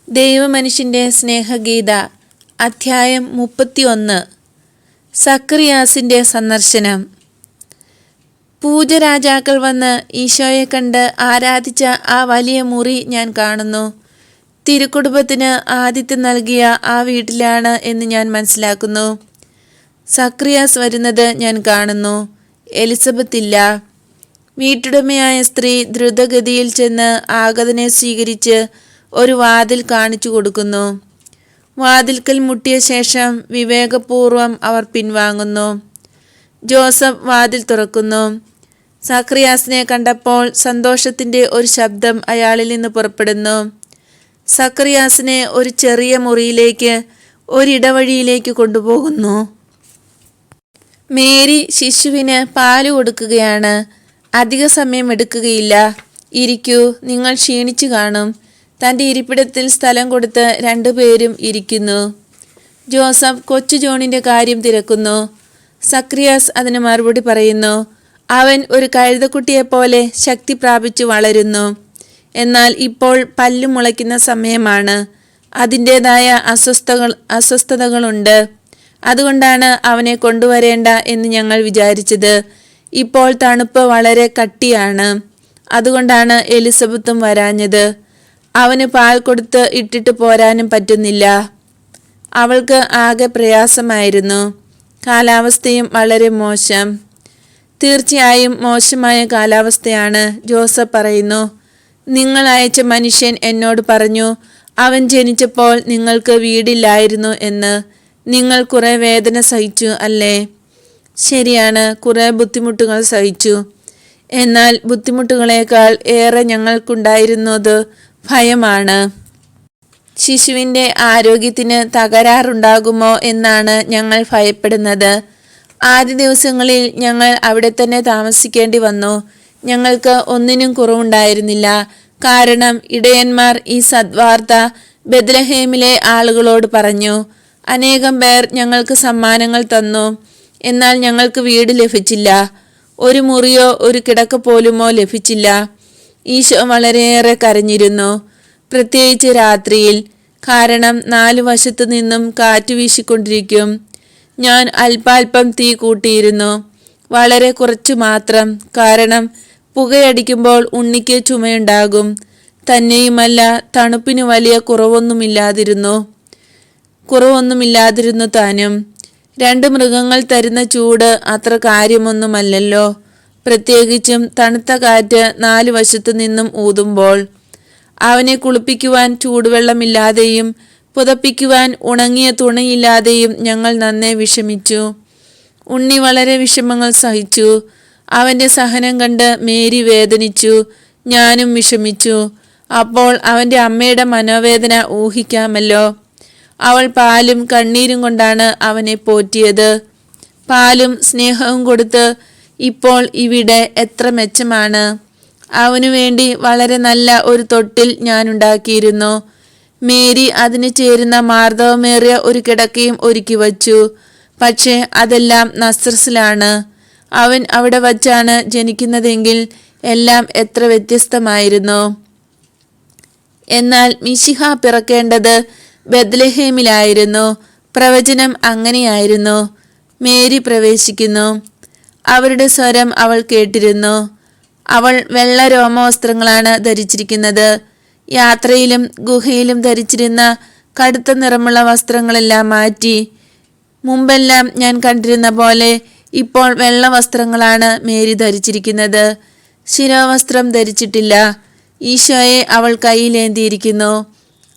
ദൈവമനുഷ്യൻ്റെ സ്നേഹഗീത അധ്യായം 31. സക്കറിയാസിൻ്റെ സന്ദർശനം. പൂജരാജാക്കൾ വന്ന് ഈശോയെ കണ്ട് ആരാധിച്ച ആ വലിയ മുറി ഞാൻ കാണുന്നു. തിരുക്കുടുംബത്തിന് ആതിഥ്യം നൽകിയ ആ വീട്ടിലാണ് എന്ന് ഞാൻ മനസ്സിലാക്കുന്നു. സക്കറിയാസ് വരുന്നത് ഞാൻ കാണുന്നു. എലിസബത്ത് ഇല്ല. വീട്ടുടമയായ സ്ത്രീ ദ്രുതഗതിയിൽ ചെന്ന് ആഗതനെ സ്വീകരിച്ച് ഒരു വാതിൽ കാണിച്ചു കൊടുക്കുന്നു. വാതിൽക്കൽ മുട്ടിയ ശേഷം വിവേകപൂർവം അവർ പിൻവാങ്ങുന്നു. ജോസഫ് വാതിൽ തുറക്കുന്നു. സക്കറിയാസിനെ കണ്ടപ്പോൾ സന്തോഷത്തിൻ്റെ ഒരു ശബ്ദം അയാളിൽ നിന്ന് പുറപ്പെടുന്നു. സക്കറിയാസിനെ ഒരു ചെറിയ മുറിയിലേക്ക്, ഒരിടവഴിയിലേക്ക് കൊണ്ടുപോകുന്നു. മേരി ശിശുവിന് പാല് കൊടുക്കുകയാണ്. അധിക സമയം എടുക്കുകയില്ല. ഇരിക്കൂ, നിങ്ങൾ ക്ഷീണിച്ചു കാണും. തൻ്റെ ഇരിപ്പിടത്തിൽ സ്ഥലം കൊടുത്ത് രണ്ടുപേരും ഇരിക്കുന്നു. ജോസഫ് കൊച്ചു ജോണിൻ്റെ കാര്യം തിരക്കുന്നു. സക്കറിയാസ് അതിന് മറുപടി പറയുന്നു. അവൻ ഒരു കഴുതക്കുട്ടിയെപ്പോലെ ശക്തി പ്രാപിച്ചു വളരുന്നു. എന്നാൽ ഇപ്പോൾ പല്ല് മുളയ്ക്കുന്ന സമയമാണ്. അതിൻ്റേതായ അസ്വസ്ഥതകളുണ്ട്. അതുകൊണ്ടാണ് അവനെ കൊണ്ടുവരേണ്ട എന്ന് ഞങ്ങൾ വിചാരിച്ചത്. ഇപ്പോൾ തണുപ്പ് വളരെ കട്ടിയാണ്. അതുകൊണ്ടാണ് എലിസബത്തും വരാഞ്ഞത്. അവന് പാൽ കൊടുത്ത് ഇട്ടിട്ട് പോരാനും പറ്റുന്നില്ല. അവൾക്ക് ആകെ പ്രയാസമായിരുന്നു. കാലാവസ്ഥയും വളരെ മോശം. തീർച്ചയായും മോശമായ കാലാവസ്ഥയാണ്. ജോസഫ് പറയുന്നു. നിങ്ങൾ അയച്ച മനുഷ്യൻ എന്നോട് പറഞ്ഞു, അവൻ ജനിച്ചപ്പോൾ നിങ്ങൾക്ക് വീടില്ലായിരുന്നു എന്ന്. നിങ്ങൾ കുറേ വേദന സഹിച്ചു അല്ലേ? ശരിയാണ്, കുറേ ബുദ്ധിമുട്ടുകൾ സഹിച്ചു. എന്നാൽ ബുദ്ധിമുട്ടുകളേക്കാൾ ഏറെ ഞങ്ങൾക്കുണ്ടായിരുന്നത് ഭയമാണ്. ശിശുവിൻ്റെ ആരോഗ്യത്തിന് തകരാറുണ്ടാകുമോ എന്നാണ് ഞങ്ങൾ ഭയപ്പെടുന്നത്. ആദ്യ ദിവസങ്ങളിൽ ഞങ്ങൾ അവിടെ തന്നെ താമസിക്കേണ്ടി വന്നു. ഞങ്ങൾക്ക് ഒന്നിനും കുറവുണ്ടായിരുന്നില്ല. കാരണം ഇടയന്മാർ ഈ സദ്വാർത്ത ബെത്ലഹേമിലെ ആളുകളോട് പറഞ്ഞു. അനേകം പേർ ഞങ്ങൾക്ക് സമ്മാനങ്ങൾ തന്നു. എന്നാൽ ഞങ്ങൾക്ക് വീട് ലഭിച്ചില്ല. ഒരു മുറിയോ ഒരു കിടക്ക പോലുമോ ലഭിച്ചില്ല. ഈശോ വളരെയേറെ കരഞ്ഞിരുന്നു, പ്രത്യേകിച്ച് രാത്രിയിൽ. കാരണം 4 വശത്തു നിന്നും കാറ്റ് വീശിക്കൊണ്ടിരിക്കും. ഞാൻ അല്പാൽപ്പം തീ കൂട്ടിയിരുന്നു, വളരെ കുറച്ചു മാത്രം. കാരണം പുകയടിക്കുമ്പോൾ ഉണ്ണിക്ക് ചുമയുണ്ടാകും. തന്നെയുമല്ല, തണുപ്പിന് വലിയ കുറവൊന്നുമില്ലാതിരുന്നു താനും. 2 മൃഗങ്ങൾ തരുന്ന ചൂട് അത്ര കാര്യമൊന്നുമല്ലല്ലോ, പ്രത്യേകിച്ചും തണുത്ത കാറ്റ് 4 വശത്തു നിന്നും ഊതുമ്പോൾ. അവനെ കുളിപ്പിക്കുവാൻ ചൂടുവെള്ളമില്ലാതെയും പുതപ്പിക്കുവാൻ ഉണങ്ങിയ തുണിയില്ലാതെയും ഞങ്ങൾ നന്നേ വിഷമിച്ചു. ഉണ്ണി വളരെ വിഷമങ്ങൾ സഹിച്ചു. അവൻ്റെ സഹനം കണ്ട് മേരി വേദനിച്ചു. ഞാനും വിഷമിച്ചു. അപ്പോൾ അവൻ്റെ അമ്മയുടെ മനോവേദന ഊഹിക്കാമല്ലോ. അവൾ പാലും കണ്ണീരും കൊണ്ടാണ് അവനെ പോറ്റിയത്. പാലും സ്നേഹവും കൊടുത്ത് ഇപ്പോൾ ഇവിടെ എത്ര മെച്ചമാണ്. അവനു വേണ്ടി വളരെ നല്ല ഒരു തൊട്ടിൽ ഞാൻ ഉണ്ടാക്കിയിരുന്നു. മേരി അതിന് ചേരുന്ന മാർദ്ദവമേറിയ ഒരു കിടക്കയും ഒരുക്കി വച്ചു. പക്ഷേ അതെല്ലാം നസ്രസിലാണ്. അവൻ അവിടെ വച്ചാണ് ജനിക്കുന്നതെങ്കിൽ എല്ലാം എത്ര വ്യത്യസ്തമായിരുന്നു. എന്നാൽ മിശിഹ പിറക്കേണ്ടത് ബെത്ലഹേമിലായിരുന്നു. പ്രവചനം അങ്ങനെയായിരുന്നു. മേരി പ്രവേശിക്കുന്നു. അവരുടെ സ്വരം അവൾ കേട്ടിരുന്നു. അവൾ വെള്ള രോമവസ്ത്രങ്ങളാണ് ധരിച്ചിരിക്കുന്നത്. യാത്രയിലും ഗുഹയിലും ധരിച്ചിരുന്ന കടുത്ത നിറമുള്ള വസ്ത്രങ്ങളെല്ലാം മാറ്റി. മുമ്പെല്ലാം ഞാൻ കണ്ടിരുന്ന പോലെ ഇപ്പോൾ വെള്ള വസ്ത്രങ്ങളാണ് മേരി ധരിച്ചിരിക്കുന്നത്. ശിരോവസ്ത്രം ധരിച്ചിട്ടില്ല. ഈശോയെ അവൾ കയ്യിലേന്തിയിരിക്കുന്നു.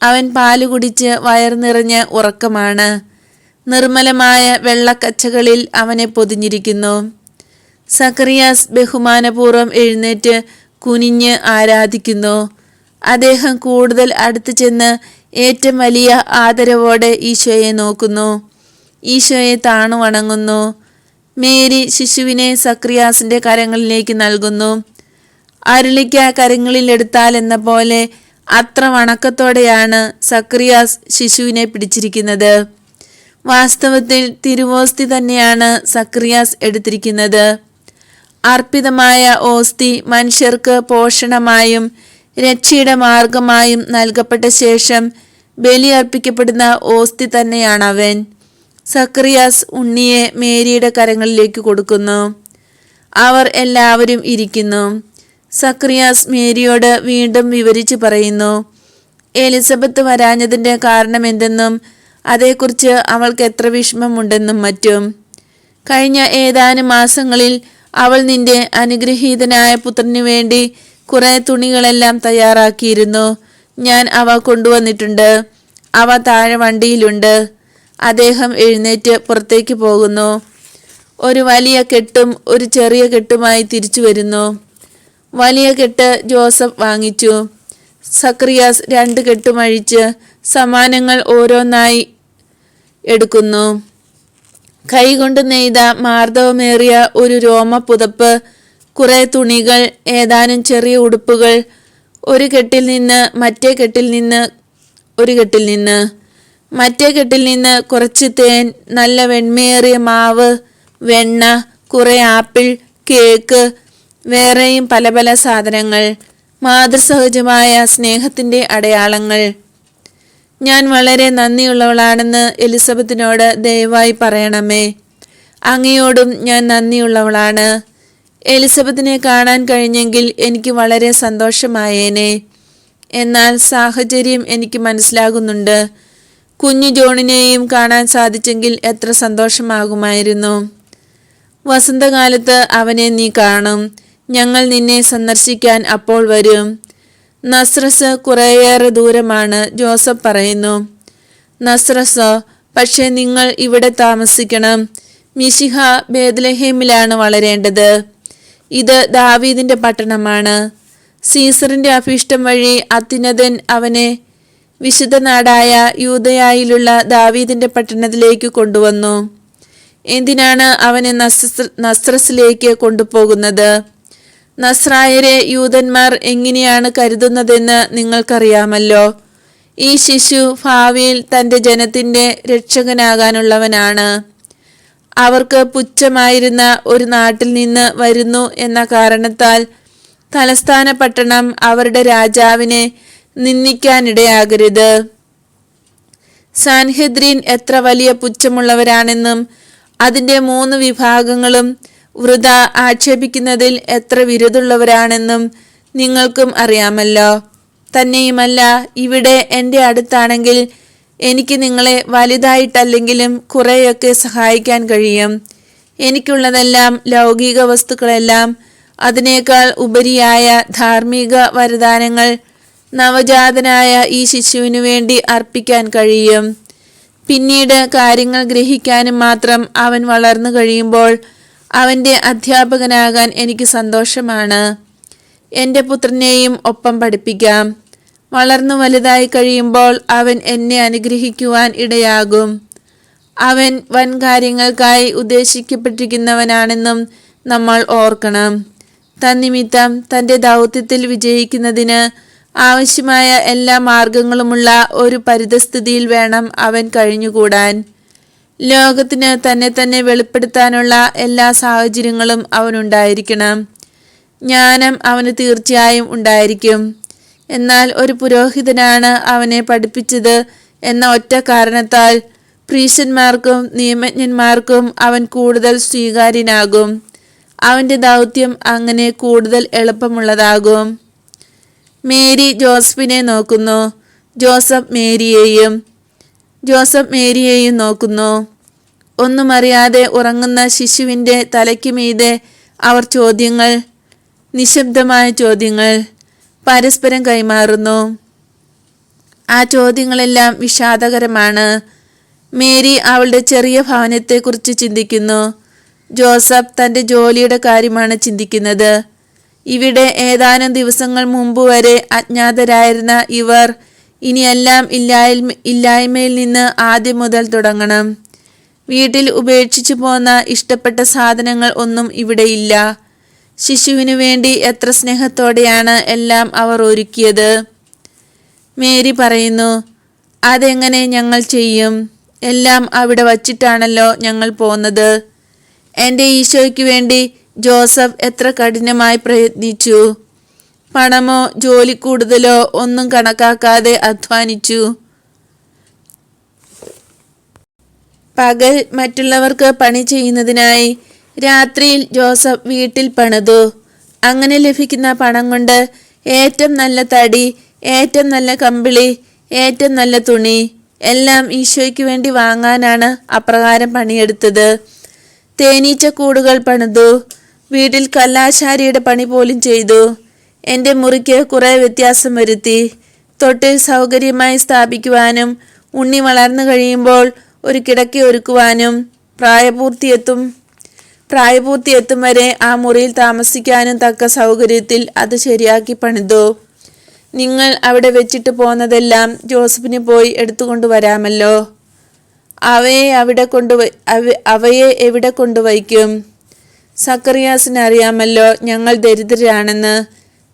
അവൻ പാല് കുടിച്ച് വയർ നിറഞ്ഞ് ഉറക്കമാണ്. നിർമ്മലമായ വെള്ളക്കച്ചകളിൽ അവനെ പൊതിഞ്ഞിരിക്കുന്നു. സക്കറിയാസ് ബഹുമാനപൂർവ്വം എഴുന്നേറ്റ് കുനിഞ്ഞ് ആരാധിക്കുന്നു. അദ്ദേഹം കൂടുതൽ അടുത്ത് ചെന്ന് ഏറ്റവും വലിയ ആദരവോടെ ഈശോയെ നോക്കുന്നു. ഈശോയെ താണു വണങ്ങുന്നു. മേരി ശിശുവിനെ സക്കറിയാസിൻ്റെ കരങ്ങളിലേക്ക് നൽകുന്നു. അരുളിക്ക കരങ്ങളിലെടുത്താൽ എന്ന പോലെ അത്ര വണക്കത്തോടെയാണ് സക്കറിയാസ് ശിശുവിനെ പിടിച്ചിരിക്കുന്നത്. വാസ്തവത്തിൽ തിരുവോസ്തി തന്നെയാണ് സക്കറിയാസ് എടുത്തിരിക്കുന്നത്. അർപ്പിതമായ ഓസ്തി മനുഷ്യർക്ക് പോഷണമായും രക്ഷയുടെ മാർഗമായും നൽകപ്പെട്ട ശേഷം ബലിയർപ്പിക്കപ്പെടുന്ന ഓസ്തി തന്നെയാണവൻ. സക്കറിയാസ് ഉണ്ണിയെ മേരിയുടെ കരങ്ങളിലേക്ക് കൊടുക്കുന്നു. അവർ എല്ലാവരും ഇരിക്കുന്നു. സക്കറിയാസ് മേരിയോട് വീണ്ടും വിവരിച്ചു പറയുന്നു എലിസബത്ത് വരാഞ്ഞതിൻ്റെ കാരണം എന്തെന്നും അതേക്കുറിച്ച് അവൾക്ക് എത്ര വിഷമമുണ്ടെന്നും മറ്റും. കഴിഞ്ഞ ഏതാനും മാസങ്ങളിൽ അവൾ നിന്റെ അനുഗ്രഹീതനായ പുത്രനു വേണ്ടി കുറെ തുണികളെല്ലാം തയ്യാറാക്കിയിരുന്നു. ഞാൻ അവ കൊണ്ടുവന്നിട്ടുണ്ട്. അവ താഴെ വണ്ടിയിലുണ്ട്. അദ്ദേഹം എഴുന്നേറ്റ് പുറത്തേക്ക് പോകുന്നു. ഒരു വലിയ കെട്ടും ഒരു ചെറിയ കെട്ടുമായി തിരിച്ചു വരുന്നു. വലിയ കെട്ട് ജോസഫ് വാങ്ങിച്ചു. സക്കറിയാസ് 2 കെട്ടുമഴിച്ച് സമ്മാനങ്ങൾ ഓരോന്നായി എടുക്കുന്നു. കൈകൊണ്ട് നെയ്ത മാർദ്ദവമേറിയ ഒരു രോമ പുതപ്പ്, കുറെ തുണികൾ, ഏതാനും ചെറിയ ഉടുപ്പുകൾ, ഒരു കെട്ടിൽ നിന്ന് മറ്റേ കെട്ടിൽ നിന്ന് മറ്റേ കെട്ടിൽ നിന്ന് കുറച്ച് തേൻ, നല്ല വെണ്മയേറിയ മാവ്, വെണ്ണ, കുറെ ആപ്പിൾ, കേക്ക്, വേറെയും പല പല സാധനങ്ങൾ, മാതൃസഹജമായ സ്നേഹത്തിൻ്റെ അടയാളങ്ങൾ. ഞാൻ വളരെ നന്ദിയുള്ളവളാണെന്ന് എലിസബത്തിനോട് ദയവായി പറയണമേ. അങ്ങയോടും ഞാൻ നന്ദിയുള്ളവളാണ്. എലിസബത്തിനെ കാണാൻ കഴിഞ്ഞെങ്കിൽ എനിക്ക് വളരെ സന്തോഷമായേനെ. എന്നാൽ സാഹചര്യം എനിക്ക് മനസ്സിലാകുന്നുണ്ട്. കുഞ്ഞു ജോണിനെയും കാണാൻ സാധിച്ചെങ്കിൽ എത്ര സന്തോഷമാകുമായിരുന്നു. വസന്തകാലത്ത് അവനെ നീ കാണും. ഞങ്ങൾ നിന്നെ സന്ദർശിക്കാൻ അപ്പോൾ വരും. നസ്രസ് കുറേയേറെ ദൂരമാണ്, ജോസഫ് പറയുന്നു. നസ്രസോ? പക്ഷേ നിങ്ങൾ ഇവിടെ താമസിക്കണം. മിശിഹ ബേത്ലഹേമിലാണ് വളരേണ്ടത്. ഇത് ദാവീദിന്റെ പട്ടണമാണ്. സീസറിന്റെ അഭീഷ്ടം വഴി അത്യുന്നതൻ അവനെ വിശുദ്ധ നാടായ യൂദയായിലുള്ള ദാവീദിന്റെ പട്ടണത്തിലേക്ക് കൊണ്ടുവന്നു. എന്തിനാണ് അവനെ നസ്രസിലേക്ക് കൊണ്ടുപോകുന്നത്? നസ്രായരെ യൂതന്മാർ എങ്ങനെയാണ് കരുതുന്നതെന്ന് നിങ്ങൾക്കറിയാമല്ലോ. ഈ ശിശു ഭാവിയിൽ തൻ്റെ ജനത്തിൻ്റെ രക്ഷകനാകാനുള്ളവനാണ്. അവർക്ക് പുച്ഛമായിരുന്ന ഒരു നാട്ടിൽ നിന്ന് വരുന്നു എന്ന കാരണത്താൽ തലസ്ഥാന പട്ടണം അവരുടെ രാജാവിനെ നിന്ദിക്കാനിടയാകരുത്. സാൻഹെദ്രീൻ എത്ര വലിയ പുച്ഛമുള്ളവരാണെന്നും അതിൻ്റെ 3 വിഭാഗങ്ങളും വൃഥ ആക്ഷേപിക്കുന്നതിൽ എത്ര വിരുദ്ധുള്ളവരാണെന്നും നിങ്ങൾക്കും അറിയാമല്ലോ. തന്നെയുമല്ല, ഇവിടെ എൻ്റെ അടുത്താണെങ്കിൽ എനിക്ക് നിങ്ങളെ വലുതായിട്ടല്ലെങ്കിലും കുറേയൊക്കെ സഹായിക്കാൻ കഴിയും. എനിക്കുള്ളതെല്ലാം ലൗകിക വസ്തുക്കളെല്ലാം അതിനേക്കാൾ ഉപരിയായ ധാർമ്മിക വരദാനങ്ങൾ നവജാതനായ ഈ ശിശുവിനു വേണ്ടി അർപ്പിക്കാൻ കഴിയും. പിന്നീട് കാര്യങ്ങൾ ഗ്രഹിക്കാനും മാത്രം അവൻ വളർന്നു കഴിയുമ്പോൾ അവൻ്റെ അധ്യാപകനാകാൻ എനിക്ക് സന്തോഷമാണ്. എൻ്റെ പുത്രനെയും ഒപ്പം പഠിപ്പിക്കാം. വളർന്നു വലുതായി കഴിയുമ്പോൾ അവൻ എന്നെ അനുഗ്രഹിക്കുവാൻ ഇടയാകും. അവൻ വൻ കാര്യങ്ങൾക്കായി ഉദ്ദേശിക്കപ്പെട്ടിരിക്കുന്നവനാണെന്നും നമ്മൾ ഓർക്കണം. തന്നിമിത്തം തൻ്റെ ദൗത്യത്തിൽ വിജയിക്കുന്നതിന് ആവശ്യമായ എല്ലാ മാർഗങ്ങളുമുള്ള ഒരു പരിതസ്ഥിതിയിൽ വേണം അവൻ കഴിഞ്ഞുകൂടാൻ. ലോകത്തിന് തന്നെ തന്നെ വെളിപ്പെടുത്താനുള്ള എല്ലാ സാഹചര്യങ്ങളും അവനുണ്ടായിരിക്കണം. ജ്ഞാനം അവന് തീർച്ചയായും ഉണ്ടായിരിക്കും. എന്നാൽ ഒരു പുരോഹിതനാണ് അവനെ പഠിപ്പിച്ചത് എന്ന ഒറ്റ കാരണത്താൽ പ്രീശന്മാർക്കും നിയമജ്ഞന്മാർക്കും അവൻ കൂടുതൽ സ്വീകാര്യനാകും. അവൻ്റെ ദൗത്യം അങ്ങനെ കൂടുതൽ എളുപ്പമുള്ളതാകും. മേരി ജോസഫിനെ നോക്കുന്നു. ജോസഫ് മേരിയെയും നോക്കുന്നു. ഒന്നും അറിയാതെ ഉറങ്ങുന്ന ശിശുവിൻ്റെ തലയ്ക്ക് മീതെ അവർ നിശബ്ദമായ ചോദ്യങ്ങൾ പരസ്പരം കൈമാറുന്നു. ആ ചോദ്യങ്ങളെല്ലാം വിഷാദകരമാണ്. മേരി അവളുടെ ചെറിയ ഭവനത്തെക്കുറിച്ച് ചിന്തിക്കുന്നു. ജോസഫ് തൻ്റെ ജോലിയുടെ കാര്യമാണ് ചിന്തിക്കുന്നത്. ഇവിടെ ഏതാനും ദിവസങ്ങൾ മുമ്പ് വരെ അജ്ഞാതരായിരുന്ന ഇവർ ഇനിയെല്ലാം ഇല്ലായ്മയിൽ നിന്ന് ആദ്യം മുതൽ തുടങ്ങണം. വീട്ടിൽ ഉപേക്ഷിച്ചു പോന്ന ഇഷ്ടപ്പെട്ട സാധനങ്ങൾ ഒന്നും ഇവിടെയില്ല. ശിശുവിനു വേണ്ടി എത്ര സ്നേഹത്തോടെയാണ് എല്ലാം അവർ ഒരുക്കിയത്. മേരി പറയുന്നു, അതെങ്ങനെ ഞങ്ങൾ ചെയ്യും? എല്ലാം അവിടെ വച്ചിട്ടാണല്ലോ ഞങ്ങൾ പോന്നത്. എൻ്റെ ഈശോയ്ക്ക് വേണ്ടി ജോസഫ് എത്ര കഠിനമായി പ്രയത്നിച്ചു. പണമോ ജോലി കൂടുതലോ ഒന്നും കണക്കാക്കാതെ അധ്വാനിച്ചു. പകൽ മറ്റുള്ളവർക്ക് പണി ചെയ്യുന്നതിനായി രാത്രിയിൽ ജോസഫ് വീട്ടിൽ പണിതു. അങ്ങനെ ലഭിക്കുന്ന പണം കൊണ്ട് ഏറ്റവും നല്ല തടി, ഏറ്റവും നല്ല കമ്പിളി, ഏറ്റവും നല്ല തുണി എല്ലാം ഈശോയ്ക്ക് വേണ്ടി വാങ്ങാനാണ് അപ്രകാരം പണിയെടുത്തത്. തേനീച്ചക്കൂടുകൾ പണിതു. വീട്ടിൽ കല്ലാശാരിയുടെ പണി പോലും ചെയ്തു. എൻ്റെ മുറിക്ക് കുറേ വ്യത്യാസം വരുത്തി. തൊട്ടിൽ സൗകര്യമായി സ്ഥാപിക്കുവാനും ഉണ്ണി വളർന്നു കഴിയുമ്പോൾ ഒരു കിടക്ക ഒരുക്കുവാനും പ്രായപൂർത്തിയെത്തും വരെ ആ മുറിയിൽ താമസിക്കാനും തക്ക സൗകര്യത്തിൽ അത് ശരിയാക്കി പണിതു. നിങ്ങൾ അവിടെ വെച്ചിട്ട് പോന്നതെല്ലാം ജോസഫിന് പോയി എടുത്തുകൊണ്ട് വരാമല്ലോ. അവയെ എവിടെ കൊണ്ടുവയ്ക്കും? സക്കറിയാസിന് അറിയാമല്ലോ ഞങ്ങൾ ദരിദ്രരാണെന്ന്.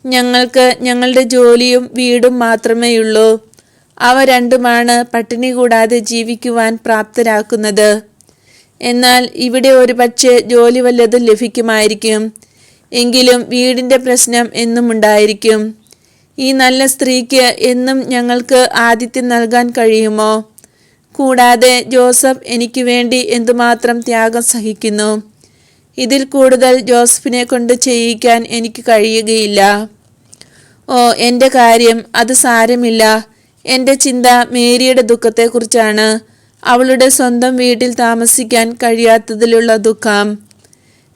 ഞങ്ങൾക്ക് ഞങ്ങളുടെ ജോലിയും വീടും മാത്രമേയുള്ളൂ. അവ രണ്ടുമാണ് പട്ടിണി കൂടാതെ ജീവിക്കുവാൻ പ്രാപ്തരാക്കുന്നത്. എന്നാൽ ഇവിടെ ഒരു പക്ഷേ ജോലി വല്ലതും ലഭിക്കുമായിരിക്കും. എങ്കിലും വീടിൻ്റെ പ്രശ്നം എന്നും ഉണ്ടായിരിക്കും. ഈ നല്ല സ്ത്രീക്ക് എന്നും ഞങ്ങൾക്ക് ആതിഥ്യം നൽകാൻ കഴിയുമോ? കൂടാതെ ജോസഫ് എനിക്ക് വേണ്ടി എന്തുമാത്രം ത്യാഗം സഹിക്കുന്നു. ഇതിൽ കൂടുതൽ ജോസഫിനെ കൊണ്ട് ചെയ്യിക്കാൻ എനിക്ക് കഴിയുകയില്ല. ഓ, എൻ്റെ കാര്യം അത് സാരമില്ല. എൻ്റെ ചിന്ത മേരിയുടെ ദുഃഖത്തെക്കുറിച്ചാണ്. അവളുടെ സ്വന്തം വീട്ടിൽ താമസിക്കാൻ കഴിയാത്തതിലുള്ള ദുഃഖം.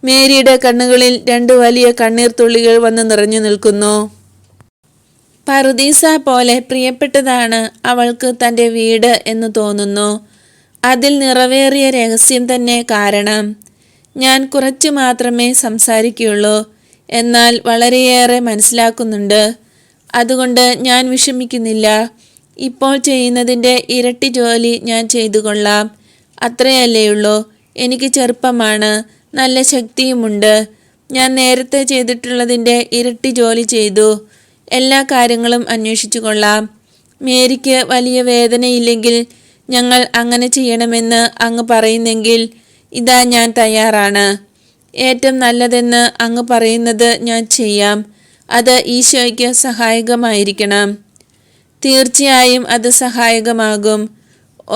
മേരിയുടെ കണ്ണുകളിൽ 2 വലിയ കണ്ണീർ തുള്ളികൾ വന്ന് നിറഞ്ഞു നിൽക്കുന്നു. പറുദീസ പോലെ പ്രിയപ്പെട്ടതാണ് അവൾക്ക് തൻ്റെ വീട് എന്ന് തോന്നുന്നു. അതിൽ നിറവേറിയ രഹസ്യം തന്നെ കാരണം. ഞാൻ കുറച്ചു മാത്രമേ സംസാരിക്കുകയുള്ളൂ, എന്നാൽ വളരെയേറെ മനസ്സിലാക്കുന്നുണ്ട്. അതുകൊണ്ട് ഞാൻ വിഷമിക്കുന്നില്ല. ഇപ്പോൾ ചെയ്യുന്നതിൻ്റെ ഇരട്ടി ജോലി ഞാൻ ചെയ്തു കൊള്ളാം. അത്രയല്ലേയുള്ളൂ. എനിക്ക് ചെറുപ്പമാണ്, നല്ല ശക്തിയുമുണ്ട്. ഞാൻ നേരത്തെ ചെയ്തിട്ടുള്ളതിൻ്റെ ഇരട്ടി ജോലി ചെയ്തു. എല്ലാ കാര്യങ്ങളും അന്വേഷിച്ചു കൊള്ളാം. മേരിക്ക് വലിയ വേദനയില്ലെങ്കിൽ ഞങ്ങൾ അങ്ങനെ ചെയ്യണമെന്ന് അങ്ങ് പറയുന്നെങ്കിൽ ഇതാ ഞാൻ തയ്യാറാണ്. ഏറ്റവും നല്ലതെന്ന് അങ്ങ് പറയുന്നത് ഞാൻ ചെയ്യാം. അത് ഈശോയ്ക്ക് സഹായകമായിരിക്കണം. തീർച്ചയായും അത് സഹായകമാകും.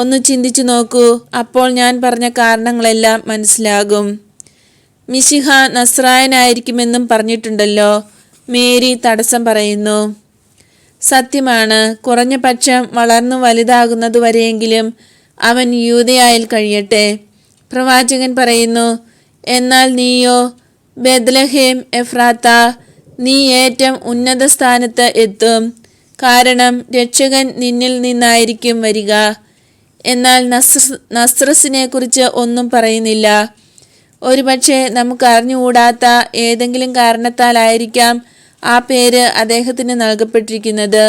ഒന്ന് ചിന്തിച്ചു നോക്കൂ, അപ്പോൾ ഞാൻ പറഞ്ഞ കാരണങ്ങളെല്ലാം മനസ്സിലാകും. മിശിഹ നസ്രായനായിരിക്കുമെന്നും പറഞ്ഞിട്ടുണ്ടല്ലോ. മേരി തടസ്സം പറയുന്നു. സത്യമാണ്. കുറഞ്ഞ പക്ഷം വളർന്നു വലുതാകുന്നതുവരെയെങ്കിലും അവൻ യൂദയായിൽ കഴിയട്ടെ. പ്രവാചകൻ പറയുന്നു, എന്നാൽ നീയോ ബെത്ലഹേം എഫ്രാത്ത, നീ ഏറ്റവും ഉന്നത സ്ഥാനത്ത് എത്തും. കാരണം രക്ഷകൻ നിന്നിൽ നിന്നായിരിക്കും വരിക. എന്നാൽ നസ്രസിനെ കുറിച്ച് ഒന്നും പറയുന്നില്ല. ഒരുപക്ഷെ നമുക്ക് അറിഞ്ഞുകൂടാത്ത ഏതെങ്കിലും കാരണത്താലായിരിക്കാം ആ പേര് അദ്ദേഹത്തിന് നൽകപ്പെട്ടിരിക്കുന്നത്.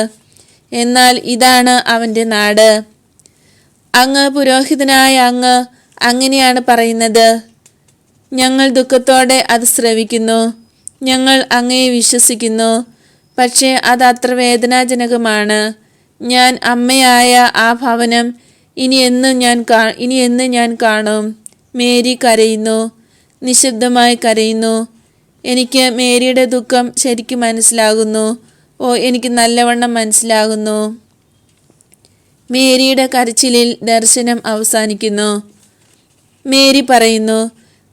എന്നാൽ ഇതാണ് അവൻ്റെ നാട്. അങ്ങ് പുരോഹിതനായ അങ്ങ് അങ്ങനെയാണ് പറയുന്നത്. ഞങ്ങൾ ദുഃഖത്തോടെ അത് ശ്രവിക്കുന്നു. ഞങ്ങൾ അങ്ങയെ വിശ്വസിക്കുന്നു. പക്ഷേ അത് അത്ര വേദനാജനകമാണ്. ഞാൻ അമ്മയായ ആ ഭവനം ഇനി എന്ന് ഞാൻ കാണും. മേരി കരയുന്നു, നിശബ്ദമായി കരയുന്നു. എനിക്ക് മേരിയുടെ ദുഃഖം ശരിക്കും മനസ്സിലാകുന്നു. ഓ, എനിക്ക് നല്ലവണ്ണം മനസ്സിലാകുന്നു. മേരിയുടെ കരച്ചിലിൽ ദർശനം അവസാനിക്കുന്നു. മേരി പറയുന്നു,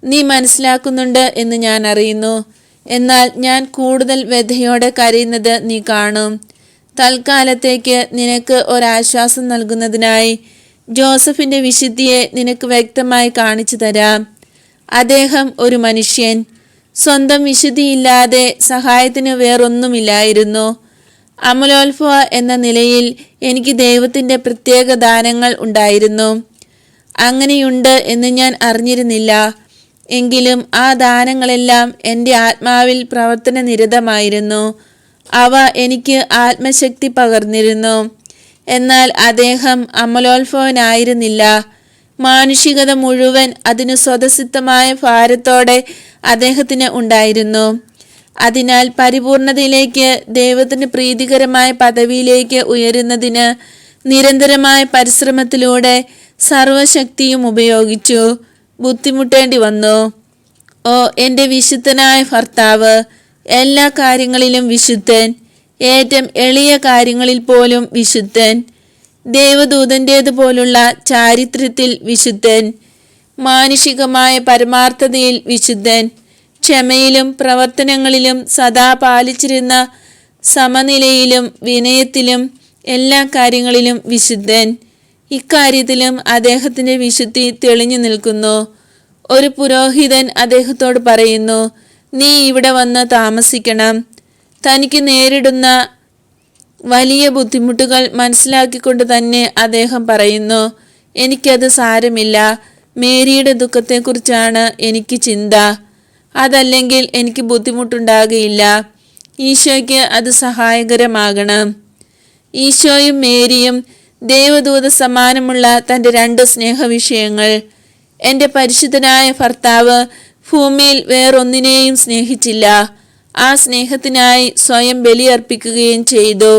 നീ മനസ്സിലാക്കുന്നുണ്ട് എന്ന് ഞാൻ അറിയുന്നു. എന്നാൽ ഞാൻ കൂടുതൽ വ്യഥയോടെ കരയുന്നത് നീ കാണും. തൽക്കാലത്തേക്ക് നിനക്ക് ഒരാശ്വാസം നൽകുന്നതിനായി ജോസഫിൻ്റെ വിശുദ്ധിയെ നിനക്ക് വ്യക്തമായി കാണിച്ചു തരാം. അദ്ദേഹം ഒരു മനുഷ്യൻ. സ്വന്തം വിശുദ്ധിയില്ലാതെ സഹായത്തിന് വേറൊന്നുമില്ലായിരുന്നു. അമലോത്ഭവ എന്ന നിലയിൽ എനിക്ക് ദൈവത്തിൻ്റെ പ്രത്യേക ദാനങ്ങൾ ഉണ്ടായിരുന്നു. അങ്ങനെയുണ്ട് എന്ന് ഞാൻ അറിഞ്ഞിരുന്നില്ല. എങ്കിലും ആ ദാനങ്ങളെല്ലാം എൻ്റെ ആത്മാവിൽ പ്രവർത്തനനിരതമായിരുന്നു. അവ എനിക്ക് ആത്മശക്തി പകർന്നിരുന്നു. എന്നാൽ അദ്ദേഹം അമലോത്ഭവനായിരുന്നില്ല. മാനുഷികത മുഴുവൻ അതിന് സ്വതസിദ്ധമായ ഭാരത്തോടെ അദ്ദേഹത്തിന് ഉണ്ടായിരുന്നു. അതിനാൽ പരിപൂർണതയിലേക്ക്, ദൈവത്തിന് പ്രീതികരമായ പദവിയിലേക്ക് ഉയരുന്നതിന് നിരന്തരമായ പരിശ്രമത്തിലൂടെ സർവശക്തിയും ഉപയോഗിച്ചു. ബുദ്ധിമുട്ടേണ്ടി വന്നു. ഓ, എൻ്റെ വിശുദ്ധനായ ഭർത്താവ്, എല്ലാ കാര്യങ്ങളിലും വിശുദ്ധൻ, ഏറ്റവും എളിയ കാര്യങ്ങളിൽ പോലും വിശുദ്ധൻ. ദേവദൂതൻ്റേതുപോലുള്ള ചാരിത്രത്തിൽ വിശുദ്ധൻ, മാനുഷികമായ പരമാർത്ഥതയിൽ വിശുദ്ധൻ, ക്ഷമയിലും പ്രവർത്തനങ്ങളിലും സദാ പാലിച്ചിരുന്ന സമനിലയിലും വിനയത്തിലും എല്ലാ കാര്യങ്ങളിലും വിശുദ്ധൻ. ഇക്കാര്യത്തിലും അദ്ദേഹത്തിൻ്റെ വിശുദ്ധി തെളിഞ്ഞു നിൽക്കുന്നു. ഒരു പുരോഹിതൻ അദ്ദേഹത്തോട് പറയുന്നു, നീ ഇവിടെ വന്ന് താമസിക്കണം. തനിക്ക് നേരിടുന്ന വലിയ ബുദ്ധിമുട്ടുകൾ മനസ്സിലാക്കിക്കൊണ്ട് തന്നെ അദ്ദേഹം പറയുന്നു, എനിക്കത് സാരമില്ല, മേരിയുടെ ദുഃഖത്തെക്കുറിച്ചാണ് എനിക്ക് ചിന്ത. അതല്ലെങ്കിൽ എനിക്ക് ബുദ്ധിമുട്ടുണ്ടാകുകയില്ല. ഈശോയ്ക്ക് അത് സഹായകരമാകണം. ഈശോയും മേരിയും ദേവദൂത സമാനമുള്ള തൻ്റെ 2 സ്നേഹവിഷയങ്ങൾ. എൻ്റെ പരിശുദ്ധനായ ഭർത്താവ് ഭൂമിയിൽ വേറൊന്നിനെയും സ്നേഹിച്ചില്ല. ആ സ്നേഹത്തിനായി സ്വയം ബലിയർപ്പിക്കുകയും ചെയ്തു.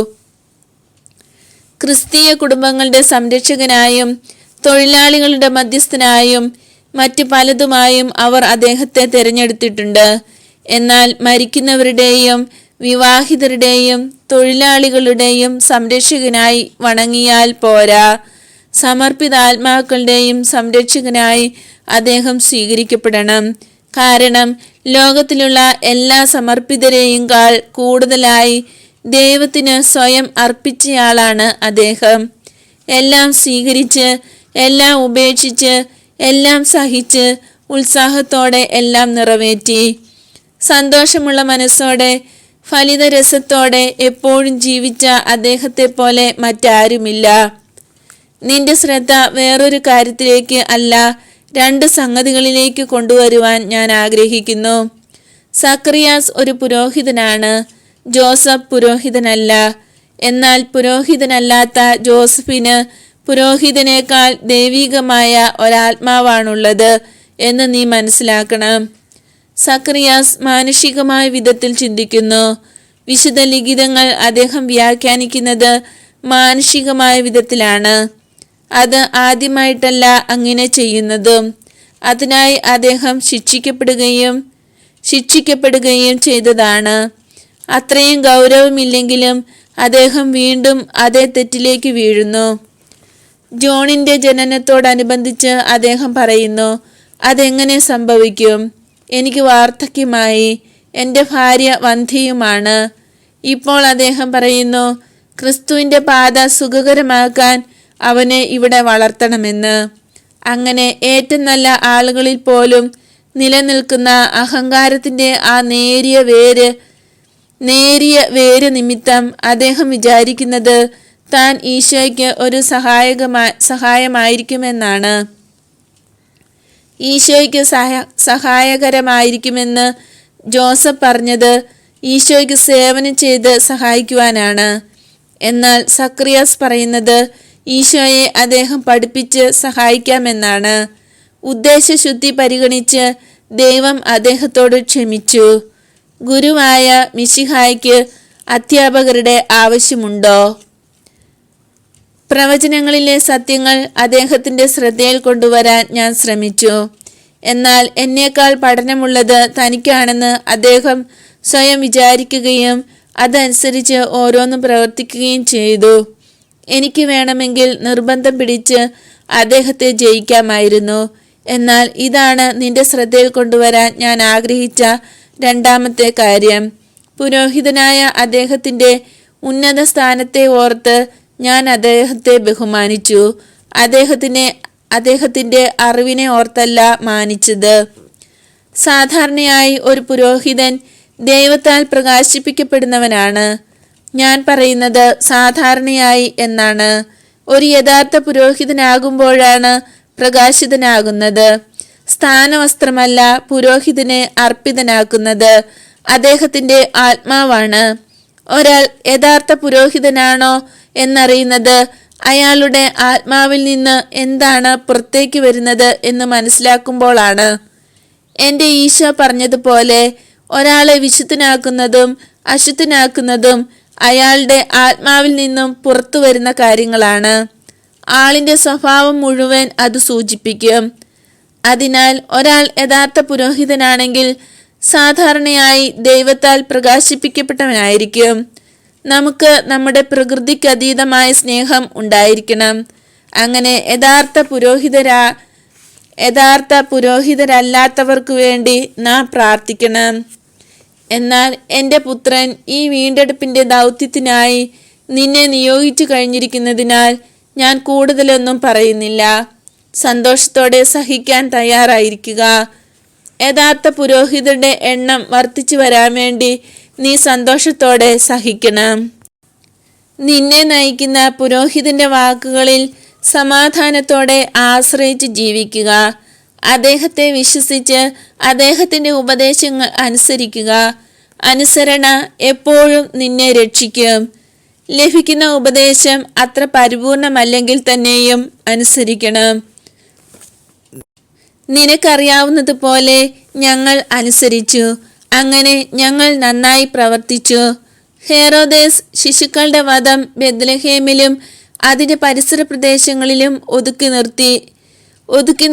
ക്രിസ്തീയ കുടുംബങ്ങളുടെ സംരക്ഷകനായും തൊഴിലാളികളുടെ മധ്യസ്ഥനായും മറ്റു പലതുമായും അവർ അദ്ദേഹത്തെ തിരഞ്ഞെടുത്തിട്ടുണ്ട്. എന്നാൽ മരിക്കുന്നവരുടെയും വിവാഹിതരുടെയും തൊഴിലാളികളുടെയും സംരക്ഷകനായി വണങ്ങിയാൽ പോരാ. സമർപ്പിതാത്മാക്കളുടെയും സംരക്ഷകനായി അദ്ദേഹം സ്വീകരിക്കപ്പെടണം. കാരണം ലോകത്തിലുള്ള എല്ലാ സമർപ്പിതരെയും കൂടുതലായി ദൈവത്തിന് സ്വയം അർപ്പിച്ചയാളാണ് അദ്ദേഹം. എല്ലാം സ്വീകരിച്ച്, എല്ലാം ഉപേക്ഷിച്ച്, എല്ലാം സഹിച്ച്, ഉത്സാഹത്തോടെ എല്ലാം നിറവേറ്റി. സന്തോഷമുള്ള മനസ്സോടെ, ഫലിതരസത്തോടെ എപ്പോഴും ജീവിച്ച അദ്ദേഹത്തെ പോലെ മറ്റാരുമില്ല. നിന്റെ ശ്രദ്ധ വേറൊരു കാര്യത്തിലേക്ക് അല്ല, 2 സംഗതികളിലേക്ക് കൊണ്ടുവരുവാൻ ഞാൻ ആഗ്രഹിക്കുന്നു. സക്കറിയാസ് ഒരു പുരോഹിതനാണ്, ജോസഫ് പുരോഹിതനല്ല. എന്നാൽ പുരോഹിതനല്ലാത്ത ജോസഫിന് പുരോഹിതനേക്കാൾ ദൈവികമായ ഒരാത്മാവാണുള്ളത് എന്ന് നീ മനസ്സിലാക്കണം. സക്കറിയാസ് മാനുഷികമായ വിധത്തിൽ ചിന്തിക്കുന്നു. വിശുദ്ധ ലിഖിതങ്ങൾ അദ്ദേഹം വ്യാഖ്യാനിക്കുന്നത് മാനുഷികമായ വിധത്തിലാണ്. അത് ആദ്യമായിട്ടല്ല അങ്ങനെ ചെയ്യുന്നതും. അതിനായി അദ്ദേഹം ശിക്ഷിക്കപ്പെടുകയും ചെയ്തതാണ്. അത്രയും ഗൗരവമില്ലെങ്കിലും അദ്ദേഹം വീണ്ടും അതേ തെറ്റിലേക്ക് വീഴുന്നു. ജോണിൻ്റെ ജനനത്തോടനുബന്ധിച്ച് അദ്ദേഹം പറയുന്നു, അതെങ്ങനെ സംഭവിക്കും? എനിക്ക് വാർദ്ധക്യമായി, എൻ്റെ ഭാര്യ വന്ധ്യയുമാണ്. ഇപ്പോൾ അദ്ദേഹം പറയുന്നു, ക്രിസ്തുവിൻ്റെ പാത സുഖകരമാക്കാൻ അവനെ ഇവിടെ വളർത്തണമെന്ന്. അങ്ങനെ ഏറ്റവും നല്ല ആളുകളിൽ പോലും നിലനിൽക്കുന്ന അഹങ്കാരത്തിൻ്റെ ആ നേരിയ വേര് നിമിത്തം അദ്ദേഹം വിചാരിക്കുന്നത് താൻ ഈശോയ്ക്ക് ഒരു സഹായമായിരിക്കുമെന്നാണ്. ഈശോയ്ക്ക് സഹായകരമായിരിക്കുമെന്ന് ജോസഫ് പറഞ്ഞത് ഈശോയ്ക്ക് സേവനം ചെയ്ത് സഹായിക്കുവാനാണ്. എന്നാൽ സക്കറിയാസ് പറയുന്നത് ഈശോയെ അദ്ദേഹം പഠിപ്പിച്ച് സഹായിക്കാമെന്നാണ്. ഉദ്ദേശശുദ്ധി പരിഗണിച്ച് ദൈവം അദ്ദേഹത്തോട് ക്ഷമിച്ചു. ഗുരുവായ മിശിഹായ്ക്ക് അധ്യാപകരുടെ ആവശ്യമുണ്ടോ? പ്രവചനങ്ങളിലെ സത്യങ്ങൾ അദ്ദേഹത്തിൻ്റെ ശ്രദ്ധയിൽ കൊണ്ടുവരാൻ ഞാൻ ശ്രമിച്ചു. എന്നാൽ എന്നേക്കാൾ പഠനമുള്ളത് തനിക്കാണെന്ന് അദ്ദേഹം സ്വയം വിചാരിക്കുകയും അതനുസരിച്ച് ഓരോന്നും പ്രവർത്തിക്കുകയും ചെയ്തു. എനിക്ക് വേണമെങ്കിൽ നിർബന്ധം പിടിച്ച് അദ്ദേഹത്തെ ജയിക്കാമായിരുന്നു. എന്നാൽ ഇതാണ് നിന്റെ ശ്രദ്ധയിൽ കൊണ്ടുവരാൻ ഞാൻ ആഗ്രഹിച്ച 2ാമത്തെ കാര്യം. പുരോഹിതനായ അദ്ദേഹത്തിൻ്റെ ഉന്നത സ്ഥാനത്തെ ഓർത്ത് ഞാൻ അദ്ദേഹത്തെ ബഹുമാനിച്ചു. അദ്ദേഹത്തിൻ്റെ അറിവിനെ ഓർത്തല്ല മാനിച്ചത്. സാധാരണയായി ഒരു പുരോഹിതൻ ദൈവത്താൽ പ്രകാശിപ്പിക്കപ്പെടുന്നവനാണ്. ഞാൻ പറയുന്നത് സാധാരണയായി എന്നാണ്. ഒരു യഥാർത്ഥ പുരോഹിതനാകുമ്പോഴാണ് പ്രകാശിതനാകുന്നത്. സ്ഥാനവസ്ത്രമല്ല പുരോഹിതനെ അർപ്പിതനാക്കുന്നത്, അദ്ദേഹത്തിൻ്റെ ആത്മാവാണ്. ഒരാൾ യഥാർത്ഥ പുരോഹിതനാണോ എന്നറിയുന്നത് അയാളുടെ ആത്മാവിൽ നിന്ന് എന്താണ് പുറത്തേക്ക് വരുന്നത് എന്ന് മനസ്സിലാക്കുമ്പോഴാണ്. എൻ്റെ ഈശോ പറഞ്ഞതുപോലെ ഒരാളെ വിശുദ്ധനാക്കുന്നതും അശുദ്ധനാക്കുന്നതും അയാളുടെ ആത്മാവിൽ നിന്നും പുറത്തു വരുന്ന കാര്യങ്ങളാണ്. ആളിൻ്റെ സ്വഭാവം മുഴുവൻ അത് സൂചിപ്പിക്കും. അതിനാൽ ഒരാൾ യഥാർത്ഥ പുരോഹിതനാണെങ്കിൽ സാധാരണയായി ദൈവത്താൽ പ്രകാശിപ്പിക്കപ്പെട്ടവനായിരിക്കും. നമുക്ക് നമ്മുടെ പ്രകൃതിക്ക് അതീതമായ സ്നേഹം ഉണ്ടായിരിക്കണം. അങ്ങനെ യഥാർത്ഥ പുരോഹിതരല്ലാത്തവർക്കു വേണ്ടി നാം പ്രാർത്ഥിക്കണം. എന്നാൽ എൻ്റെ പുത്രൻ, ഈ വീണ്ടെടുപ്പിൻ്റെ ദൗത്യത്തിനായി നിന്നെ നിയോഗിച്ചു കഴിഞ്ഞിരിക്കുന്നതിനാൽ ഞാൻ കൂടുതലൊന്നും പറയുന്നില്ല. സന്തോഷത്തോടെ സഹിക്കാൻ തയ്യാറായിരിക്കുക. യഥാർത്ഥ പുരോഹിതരുടെ എണ്ണം വർദ്ധിച്ചു വരാൻ വേണ്ടി നീ സന്തോഷത്തോടെ സഹിക്കണം. നിന്നെ നയിക്കുന്ന പുരോഹിതന്റെ വാക്കുകളിൽ സമാധാനത്തോടെ ആശ്രയിച്ച് ജീവിക്കുക. അദ്ദേഹത്തെ വിശ്വസിച്ച് അദ്ദേഹത്തിന്റെ ഉപദേശങ്ങൾ അനുസരിക്കുക. അനുസരണ എപ്പോഴും നിന്നെ രക്ഷിക്കും. ലഭിക്കുന്ന ഉപദേശം അത്ര പരിപൂർണമല്ലെങ്കിൽ തന്നെയും അനുസരിക്കണം. നിനക്കറിയാവുന്നതുപോലെ ഞങ്ങൾ അനുസരിച്ചു. അങ്ങനെ ഞങ്ങൾ നന്നായി പ്രവർത്തിച്ചു. ഹെറോദേസ് ശിശുക്കളുടെ വധം ബെത്ലഹേമിലും അതിൻ്റെ പരിസര പ്രദേശങ്ങളിലും ഒതുക്കി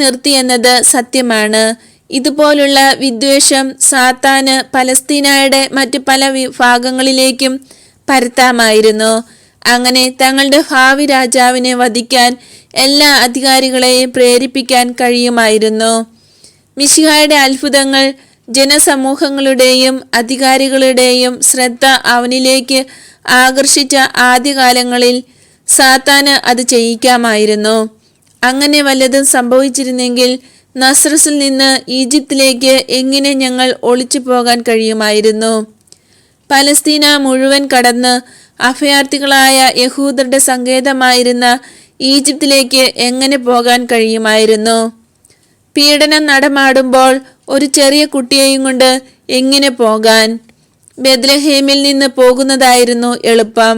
നിർത്തി എന്നത് സത്യമാണ്. ഇതുപോലുള്ള വിദ്വേഷം സാത്താന് പലസ്തീനയുടെ മറ്റു പല ഭാഗങ്ങളിലേക്കും പരത്താമായിരുന്നു. അങ്ങനെ തങ്ങളുടെ ഭാവി രാജാവിനെ വധിക്കാൻ എല്ലാ അധികാരികളെയും പ്രേരിപ്പിക്കാൻ കഴിയുമായിരുന്നു. മിശിഹായുടെ അത്ഭുതങ്ങൾ ജനസമൂഹങ്ങളുടെയും അധികാരികളുടെയും ശ്രദ്ധ അവനിലേക്ക് ആകർഷിച്ച ആദ്യകാലങ്ങളിൽ സാത്താന് അത് ചെയ്യിക്കാമായിരുന്നു. അങ്ങനെ വല്ലതും സംഭവിച്ചിരുന്നെങ്കിൽ നസ്രസിൽ നിന്ന് ഈജിപ്തിലേക്ക് എങ്ങനെ ഞങ്ങൾ ഒളിച്ചു പോകാൻ കഴിയുമായിരുന്നു? പലസ്തീന മുഴുവൻ കടന്ന് അഭയാർത്ഥികളായ യഹൂദരുടെ സങ്കേതമായിരുന്ന ഈജിപ്തിലേക്ക് എങ്ങനെ പോകാൻ കഴിയുമായിരുന്നു? പീഡനം നടമാടുമ്പോൾ ഒരു ചെറിയ കുട്ടിയെയും കൊണ്ട് എങ്ങനെ പോകാൻ? ബെത്ലഹേമിൽ നിന്ന് പോകുന്നതായിരുന്നു എളുപ്പം.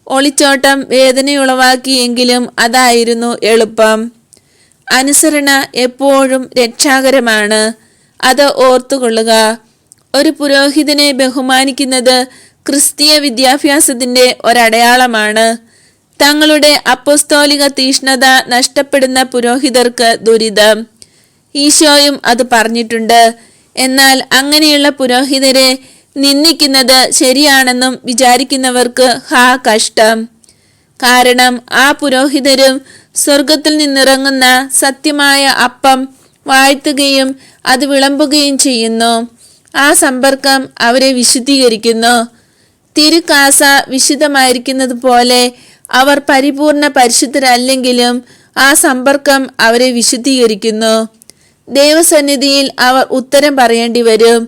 ഒളിച്ചോട്ടം വേദനയുളവാക്കിയെങ്കിലും അതായിരുന്നു എളുപ്പം. അനുസരണ എപ്പോഴും രക്ഷാകരമാണ്. അത് ഓർത്തുകൊള്ളുക. ഒരു പുരോഹിതനെ ബഹുമാനിക്കുന്നത് ക്രിസ്തീയ വിദ്യാഭ്യാസത്തിന്റെ ഒരടയാളമാണ്. തങ്ങളുടെ അപ്പസ്തോലിക തീഷ്ണത നഷ്ടപ്പെടുന്ന പുരോഹിതർക്ക് ദുരിതം. ഈശോയും അത് പറഞ്ഞിട്ടുണ്ട്. എന്നാൽ അങ്ങനെയുള്ള പുരോഹിതരെ നിന്ദിക്കുന്നത് ശരിയാണെന്നും വിചാരിക്കുന്നവർക്ക് കഷ്ടം. കാരണം ആ പുരോഹിതരും സ്വർഗത്തിൽ നിന്നിറങ്ങുന്ന സത്യമായ അപ്പം വാഴ്ത്തുകയും അത് വിളമ്പുകയും ചെയ്യുന്നു. ആ സമ്പർക്കം അവരെ വിശുദ്ധീകരിക്കുന്നു. തിരുക്കാസ വിശുദ്ധമായിരിക്കുന്നത് പോലെ അവർ പരിപൂർണ പരിശുദ്ധരല്ലെങ്കിലും ആ സമ്പർക്കം അവരെ വിശുദ്ധീകരിക്കുന്നു. ദൈവസന്നിധിയിൽ അവർ ഉത്തരം പറയേണ്ടി വരും.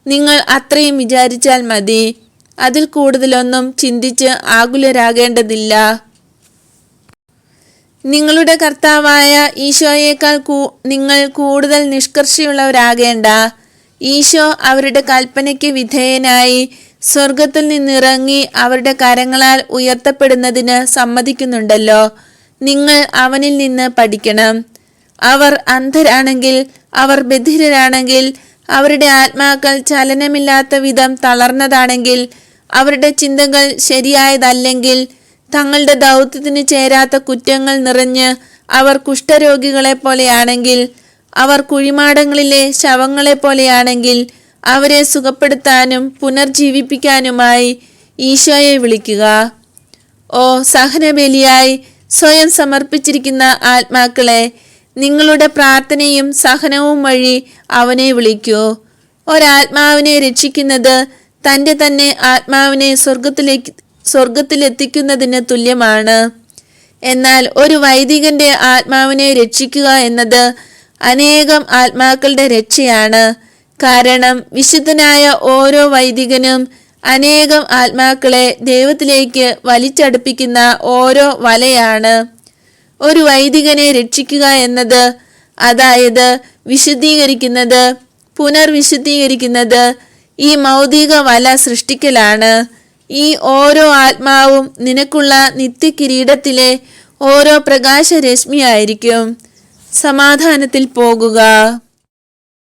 നിങ്ങൾ അത്രയും വിചാരിച്ചാൽ മതി. അതിൽ കൂടുതലൊന്നും ചിന്തിച്ച് ആകുലരാകേണ്ടതില്ല. നിങ്ങളുടെ കർത്താവായ ഈശോയേക്കാൾ നിങ്ങൾ കൂടുതൽ നിഷ്കർഷയുള്ളവരാകേണ്ട. ഈശോ അവരുടെ കൽപ്പനയ്ക്ക് വിധേയനായി സ്വർഗത്തിൽ നിന്നിറങ്ങി അവരുടെ കരങ്ങളാൽ ഉയർത്തപ്പെടുന്നതിന് സമ്മതിക്കുന്നുണ്ടല്ലോ. നിങ്ങൾ അവനിൽ നിന്ന് പഠിക്കണം. അവർ അന്ധരാണെങ്കിൽ, അവർ ബധിരരാണെങ്കിൽ, അവരുടെ ആത്മാക്കൾ ചലനമില്ലാത്ത വിധം തളർന്നതാണെങ്കിൽ, അവരുടെ ചിന്തകൾ ശരിയായതല്ലെങ്കിൽ, തങ്ങളുടെ ദൗത്യത്തിന് ചേരാത്ത കുറ്റങ്ങൾ നിറഞ്ഞ് അവർ കുഷ്ഠരോഗികളെ പോലെയാണെങ്കിൽ, അവർ കുഴിമാടങ്ങളിലെ ശവങ്ങളെ പോലെയാണെങ്കിൽ, അവരെ സുഖപ്പെടുത്താനും പുനർജീവിപ്പിക്കാനുമായി ഈശോയെ വിളിക്കുക. ഓ സഹനബലിയായി സ്വയം സമർപ്പിച്ചിരിക്കുന്ന ആത്മാക്കളെ, നിങ്ങളുടെ പ്രാർത്ഥനയും സഹനവും വഴി അവനെ വിളിക്കൂ. ഒരാത്മാവിനെ രക്ഷിക്കുന്നത് തൻ്റെ തന്നെ ആത്മാവിനെ സ്വർഗത്തിലെത്തിക്കുന്നതിന് തുല്യമാണ്. എന്നാൽ ഒരു വൈദികന്റെ ആത്മാവിനെ രക്ഷിക്കുക എന്നത് അനേകം ആത്മാക്കളുടെ രക്ഷയാണ്. കാരണം വിശുദ്ധനായ ഓരോ വൈദികനും അനേകം ആത്മാക്കളെ ദൈവത്തിലേക്ക് വലിച്ചടുപ്പിക്കുന്ന ഓരോ വലയാണ്. ഒരു വൈദികനെ രക്ഷിക്കുക എന്നത്, അതായത് വിശുദ്ധീകരിക്കുന്നത്, പുനർവിശുദ്ധീകരിക്കുന്നത്, ഈ മൗതിക വല സൃഷ്ടിക്കലാണ്. ഈ ഓരോ ആത്മാവും നിനക്കുള്ള നിത്യകിരീടത്തിലെ ഓരോ പ്രകാശരശ്മിയായിരിക്കും. സമാധാനത്തിൽ പോകുക.